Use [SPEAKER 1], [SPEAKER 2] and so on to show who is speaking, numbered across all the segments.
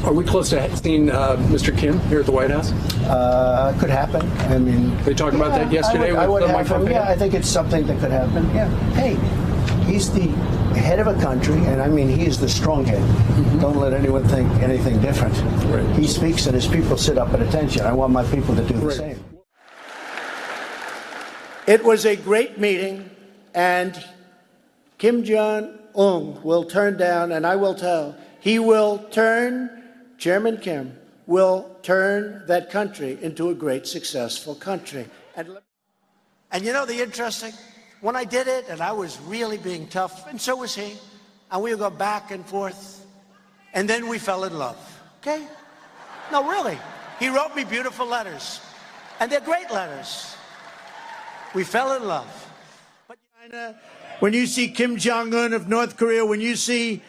[SPEAKER 1] Are we close to seeing Mr. Kim here at the White House?
[SPEAKER 2] Could happen. I mean,
[SPEAKER 1] they talked about that yesterday.
[SPEAKER 2] I think it's something that could happen. Yeah. Hey, he's the head of a country, and I mean, he is the strong head. Mm-hmm. Don't let anyone think anything different. Right. He speaks, and his people sit up at attention. I want my people to do the same. It was a great meeting, and Kim Jong Un will turn down, and I will tell, he will turn, Chairman Kim will turn that country into a great, successful country. And you know the interesting, when I did it, and I was really being tough, and so was he, and we would go back and forth, and then we fell in love, okay? No, really. He wrote me beautiful letters, and they're great letters. We fell in love. But China, when you see Kim Jong Un of North Korea, when you see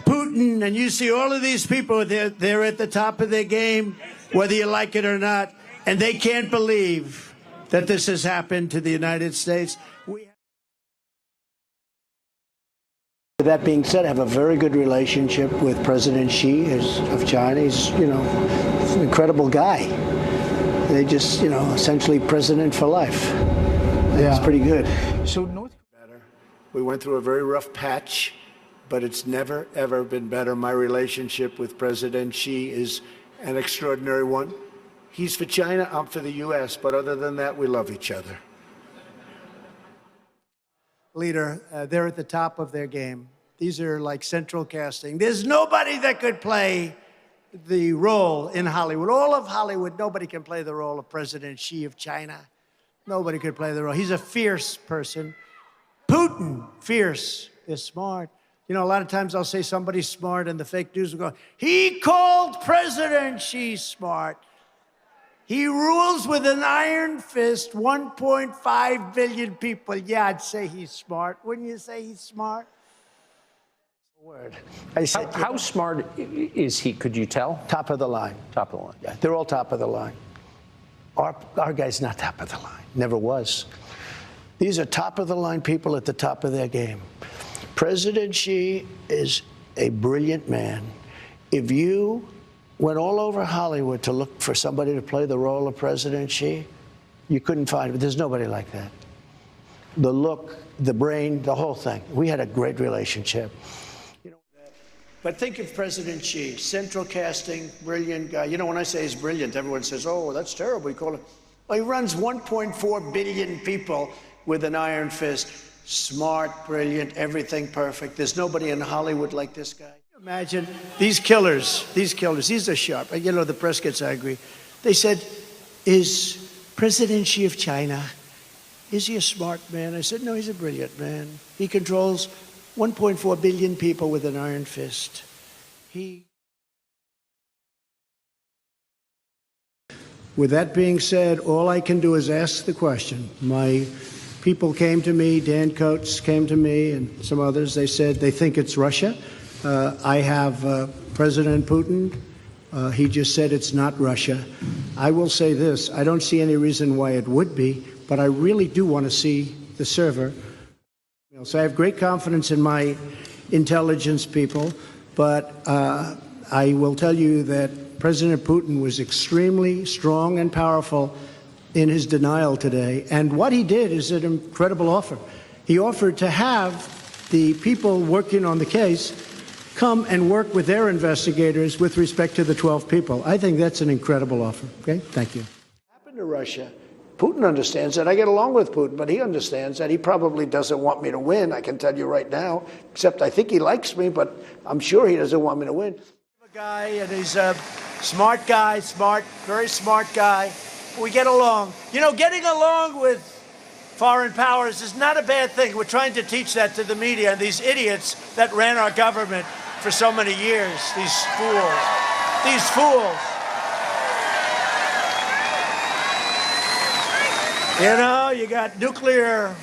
[SPEAKER 2] Putin, and you see all of these people, they're at the top of their game, whether you like it or not, and they can't believe that this has happened to the United States. With that being said, I have a very good relationship with President Xi of China. He's, he's an incredible guy. They just, essentially president for life. Yeah. It's pretty good. So North Korea, we went through a very rough patch, but it's never, ever been better. My relationship with President Xi is an extraordinary one. He's for China, I'm for the U.S., but other than that, we love each other. Leader, they're at the top of their game. These are like central casting. There's nobody that could play the role in Hollywood. All of Hollywood, nobody can play the role of President Xi of China. Nobody could play the role. He's a fierce person. Putin, fierce. They're smart. A lot of times I'll say somebody's smart, and the fake news will go, he called President Xi smart. He rules with an iron fist 1.5 billion people. Yeah, I'd say he's smart. Wouldn't you say he's smart? Word. I said,
[SPEAKER 3] how smart is he? Could you tell?
[SPEAKER 2] Top of the line.
[SPEAKER 3] Top of the line.
[SPEAKER 2] Yeah, they're all top of the line. Our guy's not top of the line. Never was. These are top of the line people at the top of their game. President Xi is a brilliant man. If you went all over Hollywood to look for somebody to play the role of President Xi, you couldn't find it. There's nobody like that. The look, the brain, the whole thing. We had a great relationship. But think of President Xi, central casting, brilliant guy. When I say he's brilliant, everyone says, oh, that's terrible. You call it. Well, he runs 1.4 billion people with an iron fist. Smart, brilliant, everything perfect. There's nobody in Hollywood like this guy. Imagine these killers, these are sharp. The press gets angry. They said, is President Xi of China, is he a smart man? I said, no, he's a brilliant man. He controls 1.4 billion people with an iron fist. With that being said, all I can do is ask the question. My people came to me, Dan Coates came to me, and some others. They said they think it's Russia. I have President Putin. He just said it's not Russia. I will say this. I don't see any reason why it would be, but I really do want to see the server. So I have great confidence in my intelligence people, but I will tell you that President Putin was extremely strong and powerful in his denial today. And what he did is an incredible offer. He offered to have the people working on the case come and work with their investigators with respect to the 12 people. I think that's an incredible offer. Okay? Thank you. What happened to Russia? Putin understands that. I get along with Putin, but he understands that. He probably doesn't want me to win, I can tell you right now, except I think he likes me, but I'm sure he doesn't want me to win. A guy, and he's a smart guy, very smart guy. We get along. Getting along with foreign powers is not a bad thing. We're trying to teach that to the media and these idiots that ran our government for so many years, these fools. These fools. You got nuclear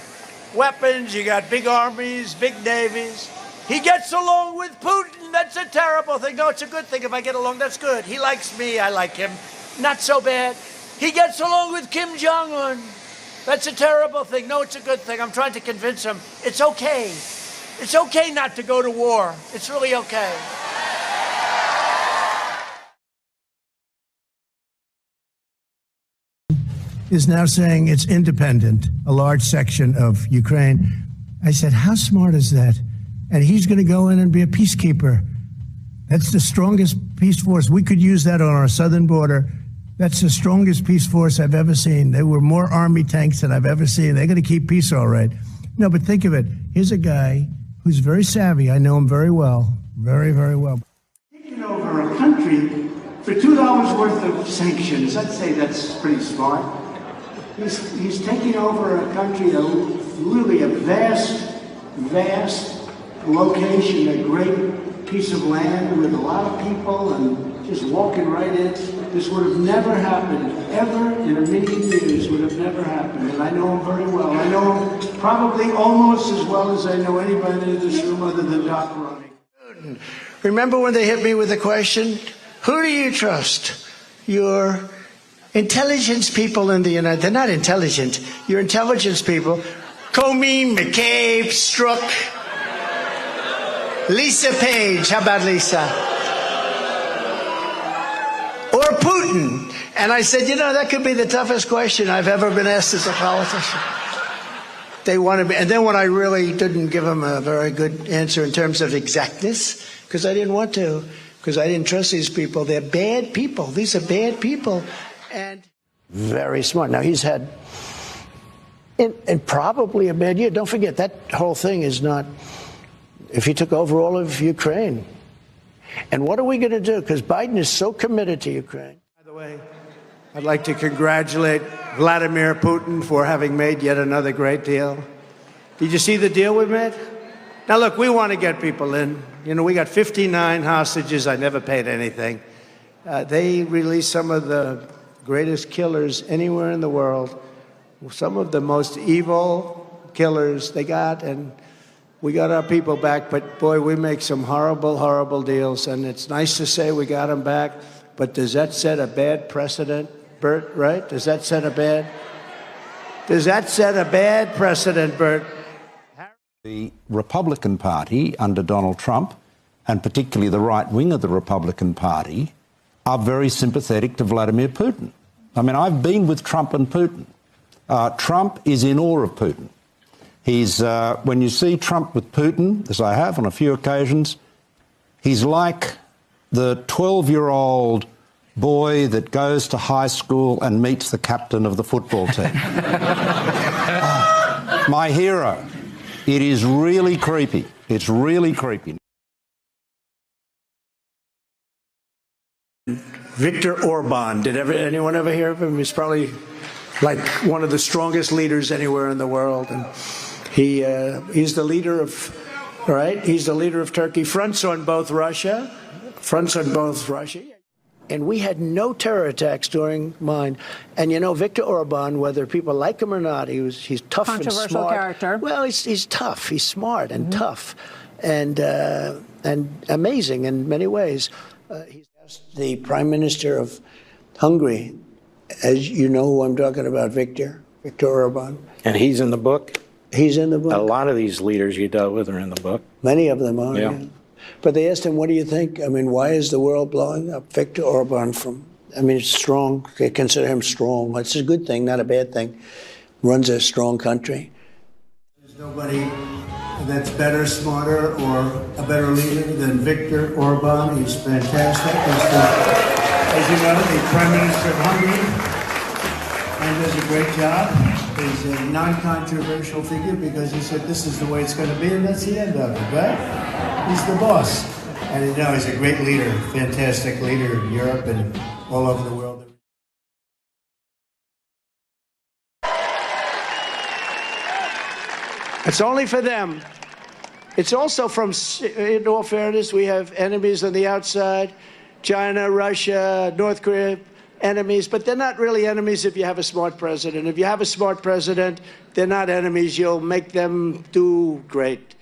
[SPEAKER 2] weapons, you got big armies, big navies. He gets along with Putin. That's a terrible thing. No, it's a good thing. If I get along, that's good. He likes me, I like him. Not so bad. He gets along with Kim Jong Un. That's a terrible thing. No, it's a good thing. I'm trying to convince him. It's okay. It's okay not to go to war. It's really okay. is now saying it's independent, a large section of Ukraine. I said, how smart is that? And he's going to go in and be a peacekeeper. That's the strongest peace force. We could use that on our southern border. That's the strongest peace force I've ever seen. There were more army tanks than I've ever seen. They're going to keep peace all right. No, but think of it. Here's a guy who's very savvy. I know him very well, very, very well. Taking over a country for $2 worth of sanctions, I'd say that's pretty smart. He's taking over a country, really a vast location, a great piece of land with a lot of people and just walking right in. This would have never happened, ever in a million years would have never happened. And I know him very well. I know him probably almost as well as I know anybody in this room other than Doc Ronnie. Remember when they hit me with the question, who do you trust? Your intelligence people in the United States. They're not intelligent. Your intelligence people. Comey, McCabe, Strzok, Lisa Page. How about Lisa? Or Putin. And I said, you know, that could be the toughest question I've ever been asked as a politician. They want to be, and then when I really didn't give them a very good answer in terms of exactness, because I didn't want to, because I didn't trust these people. They're bad people. These are bad people. And very smart. Now, he's had and probably a bad year. Don't forget, that whole thing is not, if he took over all of Ukraine. And what are we going to do? Because Biden is so committed to Ukraine. By the way, I'd like to congratulate Vladimir Putin for having made yet another great deal. Did you see the deal we made? Now, look, we want to get people in. You know, we got 59 hostages. I never paid anything. They released some of the greatest killers anywhere in the world, some of the most evil killers they got, and we got our people back. But, boy, we make some horrible, horrible deals, and it's nice to say we got them back, but does that set a bad precedent, Bert, right? Does that set a bad precedent, Bert?
[SPEAKER 4] The Republican Party under Donald Trump, and particularly the right wing of the Republican Party, are very sympathetic to Vladimir Putin. I mean, I've been with Trump and Putin. Trump is in awe of Putin. He's, when you see Trump with Putin, as I have on a few occasions, he's like the 12-year-old boy that goes to high school and meets the captain of the football team. My hero. It is really creepy. It's really creepy.
[SPEAKER 2] Viktor Orban. Did anyone ever hear of him? He's probably like one of the strongest leaders anywhere in the world. And he's the leader of, right? He's the leader of Turkey. Fronts on both Russia. And we had no terror attacks during mine. And, you know, Viktor Orban, whether people like him or not, he's tough and smart.
[SPEAKER 5] Controversial character.
[SPEAKER 2] Well, he's tough. He's smart and tough and amazing in many ways. He's the Prime Minister of Hungary. As you know who I'm talking about, Viktor Orban.
[SPEAKER 6] And he's in the book?
[SPEAKER 2] He's in the book.
[SPEAKER 6] A lot of these leaders you dealt with are in the book.
[SPEAKER 2] Many of them are,
[SPEAKER 6] yeah.
[SPEAKER 2] But they asked him, what do you think? I mean, why is the world blowing up? Viktor Orban it's strong. They consider him strong. It's a good thing, not a bad thing. Runs a strong country. There's nobody that's better, smarter, or a better leader than Viktor Orban. He's fantastic. As you know, the Prime Minister of Hungary. And does a great job. He's a non-controversial figure because he said this is the way it's going to be, and that's the end of it, right? He's the boss. And you know, he's a great leader, fantastic leader in Europe and all over the world. It's only for them. It's also from, in all fairness, we have enemies on the outside, China, Russia, North Korea, enemies, but they're not really enemies if you have a smart president. If you have a smart president, they're not enemies. You'll make them do great.